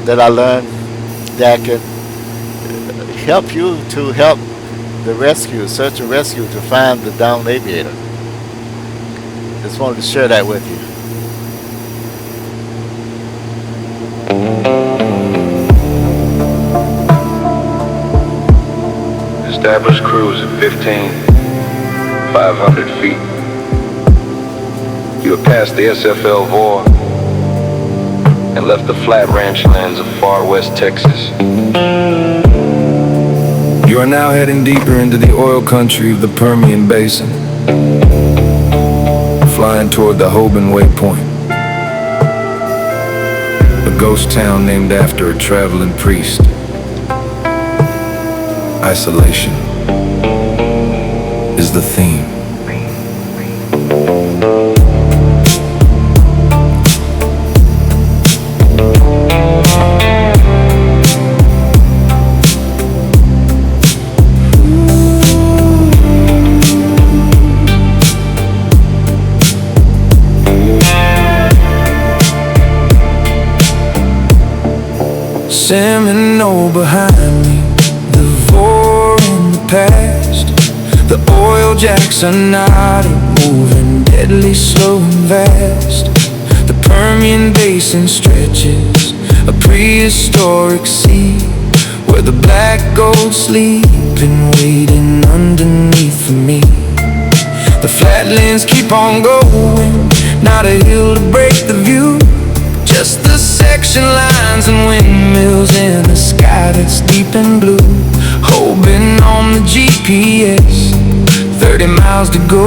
that I learned that can help you to help the rescue, search and rescue, to find the downed aviator. Just wanted to share that with you. Established cruise at 15,500 feet. You have passed the SFL VOR and left the flat ranchlands of far west Texas. You are now heading deeper into the oil country of the Permian Basin, flying toward the HOBAN waypoint, a ghost town named after a traveling priest. Isolation is the theme. Seminole behind me, the VOR in the past. The oil jacks are knotted, moving deadly slow and vast. The Permian Basin stretches, a prehistoric sea, where the black gold sleeping, waiting underneath for me. The flatlands keep on going, not a hill to break the view, just the section lines and windmills in the sky that's deep and blue. HOBAN on the GPS, 30 miles to go.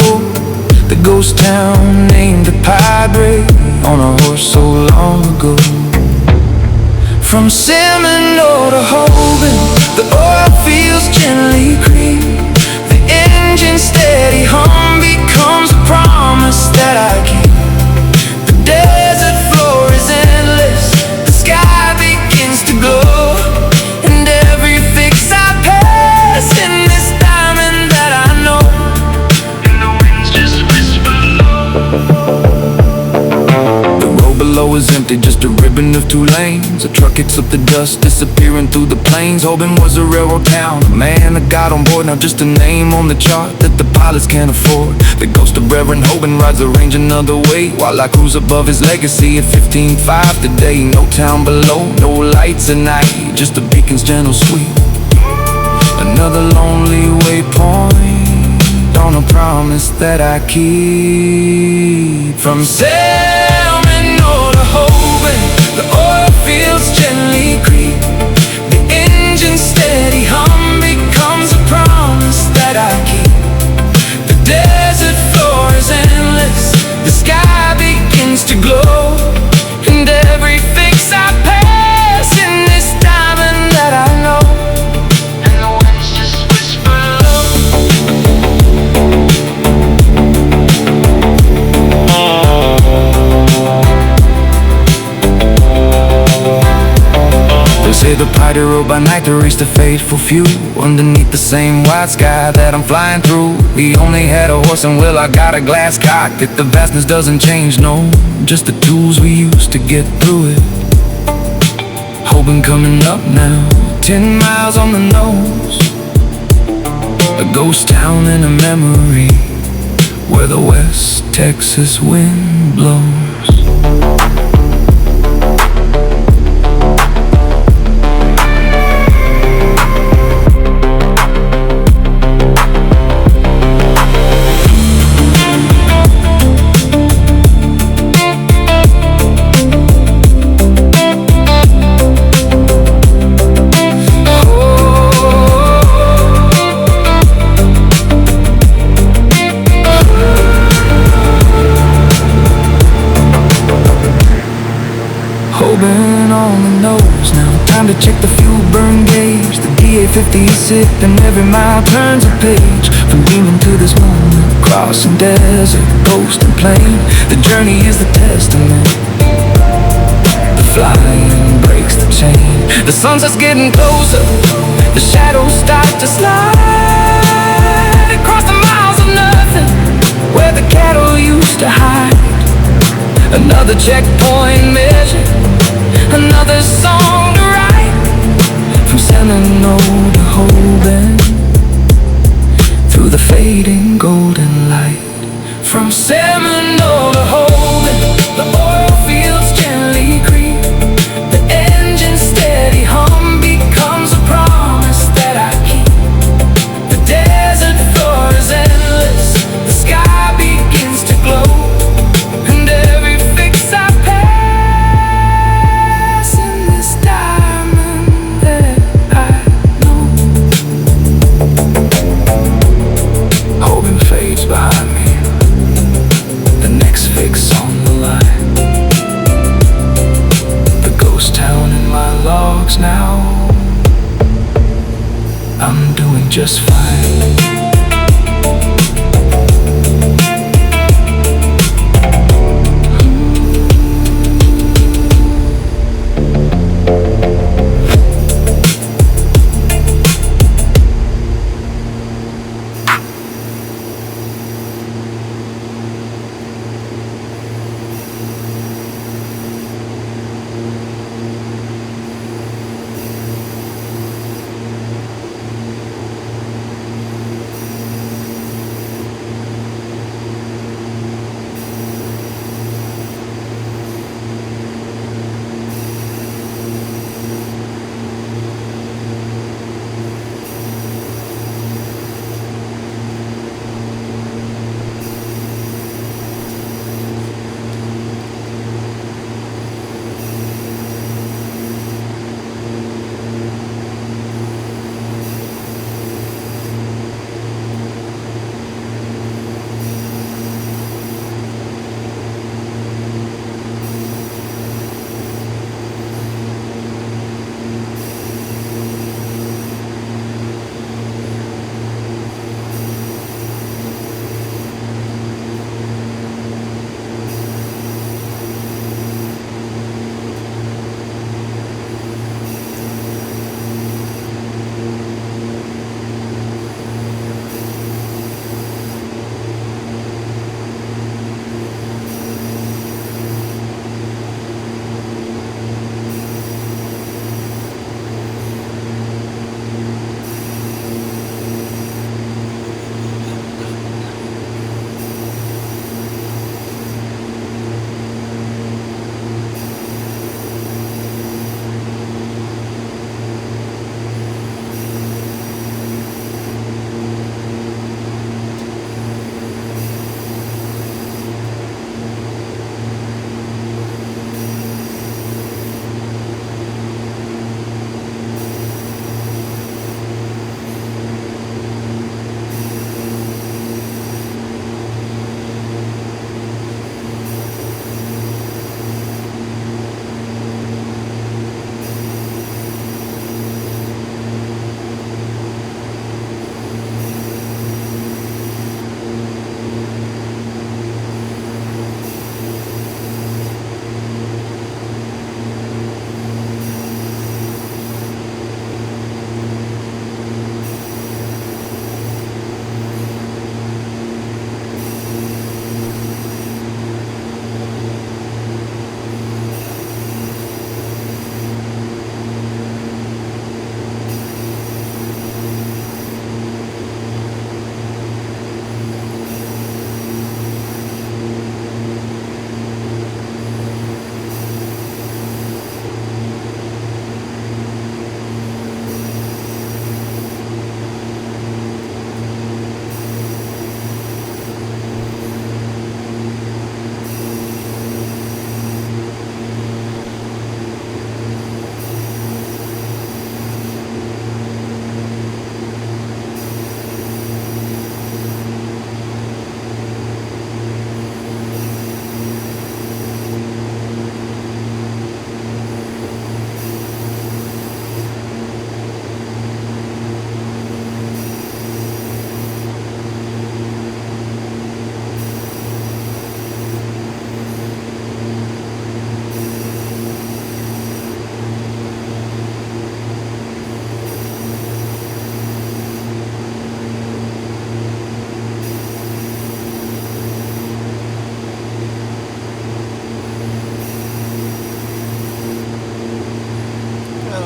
The ghost town named a padre on a horse so long ago. From Seminole to HOBAN, the oil fields gently creep. The engine's steady hum becomes a promise that I keep. The desert floor is endless, the sky begins to glow, and every fix I pass in this diamond that I know, and the winds just whisper low. The road below is empty, just a ribbon of two lanes. A truck kicks up the dust, disappearing through the plains. HOBAN was a railroad town, a man that got on board, now just a name on the chart that the pilots can't afford. The ghost of Reverend HOBAN rides the range another way, while I cruise above his legacy at 15.5 today. No town below, no lights at night, just the beacon's gentle sweep. Another lonely waypoint on a promise that I keep. From Seminole to HOBAN, the oil fields gently creep. The engine's steady hum becomes a promise that I keep. The desert floor is endless, the sky begins to glow, and every fix I pass in this diamond that I know, and the winds just whisper They say the party rode by night to reach the fateful few, underneath the same white sky that I'm flying through. We only had a horse and well, I got a glass cockpit. The vastness doesn't change, no, just the tools we used to get through it. HOBAN coming up now, 10 miles on the nose, a ghost town in a memory, where the West Texas wind blows. HOBAN on the nose now, time to check the fuel burn gauge. The DA-50 is sipping, every mile turns a page. From dreaming to this moment, crossing desert, coast and plain. The journey is the testament, the flying breaks the chain. The sunset's getting closer, the shadows start to slide across the miles of nothing, where the cattle used to hide. Another checkpoint measure, another song just fine.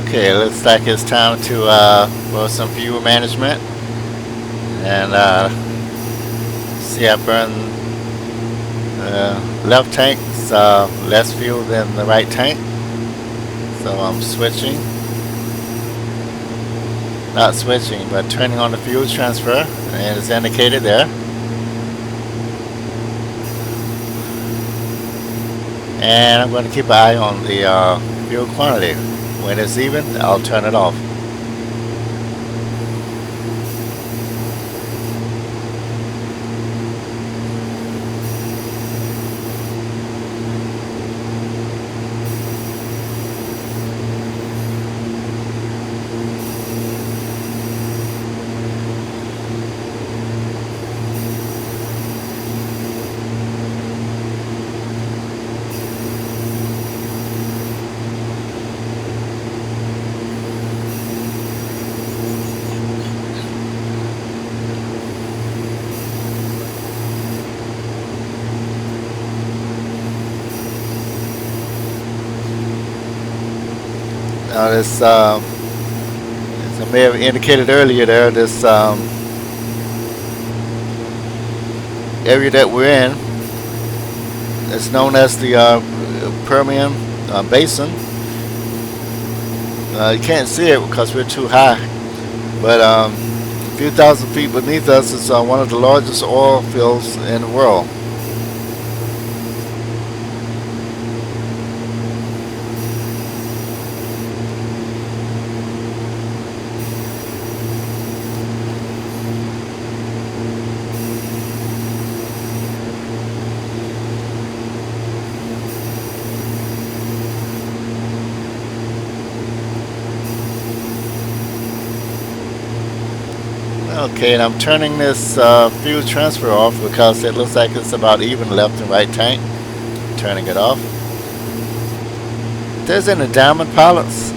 Okay, looks like it's time to for some fuel management. And see, I burned left tank's less fuel than the right tank, so I'm switching. Not switching, but turning on the fuel transfer, and it's indicated there. And I'm going to keep an eye on the fuel quantity. When it's even, I'll turn it off. This, as I may have indicated earlier there, this area that we're in is known as the Permian Basin. You can't see it because we're too high, but a few thousand feet beneath us is one of the largest oil fields in the world. Okay, and I'm turning this fuel transfer off because it looks like it's about even left and right tank. Turning it off. There's any diamond pilots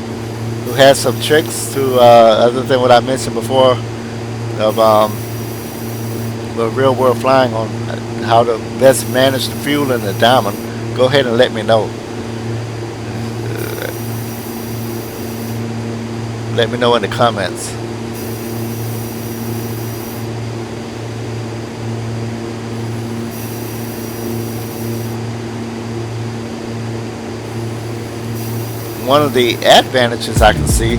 who has some tricks to, other than what I mentioned before, of real world flying on how to best manage the fuel in the diamond, go ahead and let me know. Let me know in the comments. One of the advantages I can see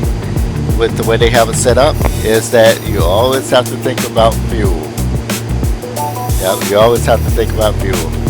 with the way they have it set up is that you always have to think about fuel. Yep, you always have to think about fuel.